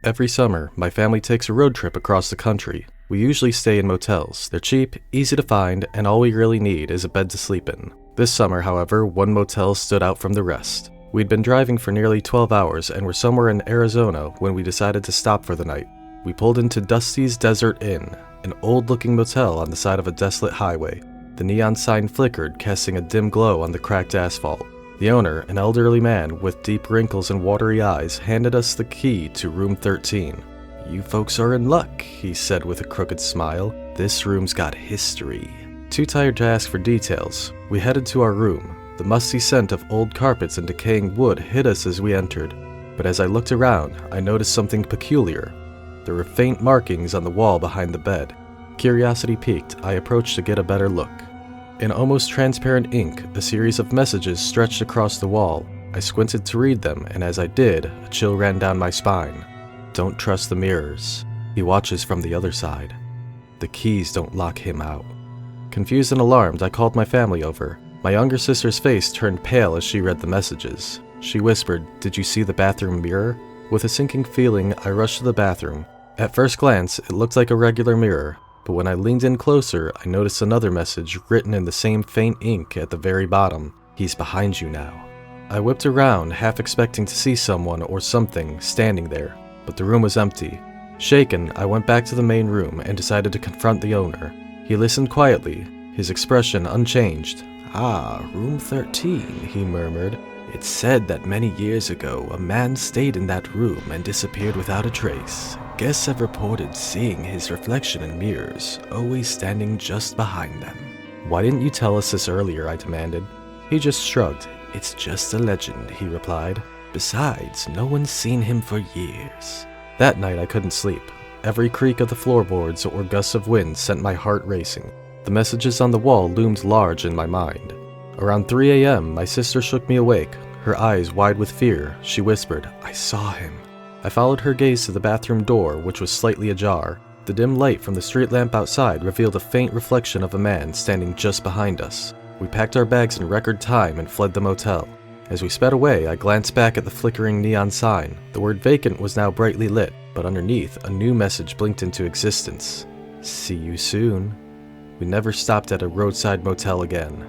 Every summer, my family takes a road trip across the country. We usually stay in motels. They're cheap, easy to find, and all we really need is a bed to sleep in. This summer, however, one motel stood out from the rest. We'd been driving for nearly 12 hours and were somewhere in Arizona when we decided to stop for the night. We pulled into Dusty's Desert Inn, an old-looking motel on the side of a desolate highway. The neon sign flickered, casting a dim glow on the cracked asphalt. The owner, an elderly man with deep wrinkles and watery eyes, handed us the key to room 13. "You folks are in luck," he said with a crooked smile. "This room's got history." Too tired to ask for details, we headed to our room. The musty scent of old carpets and decaying wood hit us as we entered. But as I looked around, I noticed something peculiar. There were faint markings on the wall behind the bed. Curiosity piqued, I approached to get a better look. In almost transparent ink, a series of messages stretched across the wall. I squinted to read them, and as I did, a chill ran down my spine. "Don't trust the mirrors. He watches from the other side. The keys don't lock him out." Confused and alarmed, I called my family over. My younger sister's face turned pale as she read the messages. She whispered, "Did you see the bathroom mirror?" With a sinking feeling, I rushed to the bathroom. At first glance, it looked like a regular mirror, but when I leaned in closer, I noticed another message written in the same faint ink at the very bottom. "He's behind you now." I whipped around, half expecting to see someone or something standing there, but the room was empty. Shaken, I went back to the main room and decided to confront the owner. He listened quietly, his expression unchanged. "Ah, room 13, he murmured. "It's said that many years ago, a man stayed in that room and disappeared without a trace. Guests have reported seeing his reflection in mirrors, always standing just behind them." "Why didn't you tell us this earlier?" I demanded. He just shrugged. "It's just a legend," he replied. "Besides, no one's seen him for years." That night I couldn't sleep. Every creak of the floorboards or gusts of wind sent my heart racing. The messages on the wall loomed large in my mind. Around 3 a.m., my sister shook me awake. Her eyes wide with fear, she whispered, "I saw him." I followed her gaze to the bathroom door, which was slightly ajar. The dim light from the street lamp outside revealed a faint reflection of a man standing just behind us. We packed our bags in record time and fled the motel. As we sped away, I glanced back at the flickering neon sign. The word vacant was now brightly lit, but underneath, a new message blinked into existence. "See you soon." We never stopped at a roadside motel again.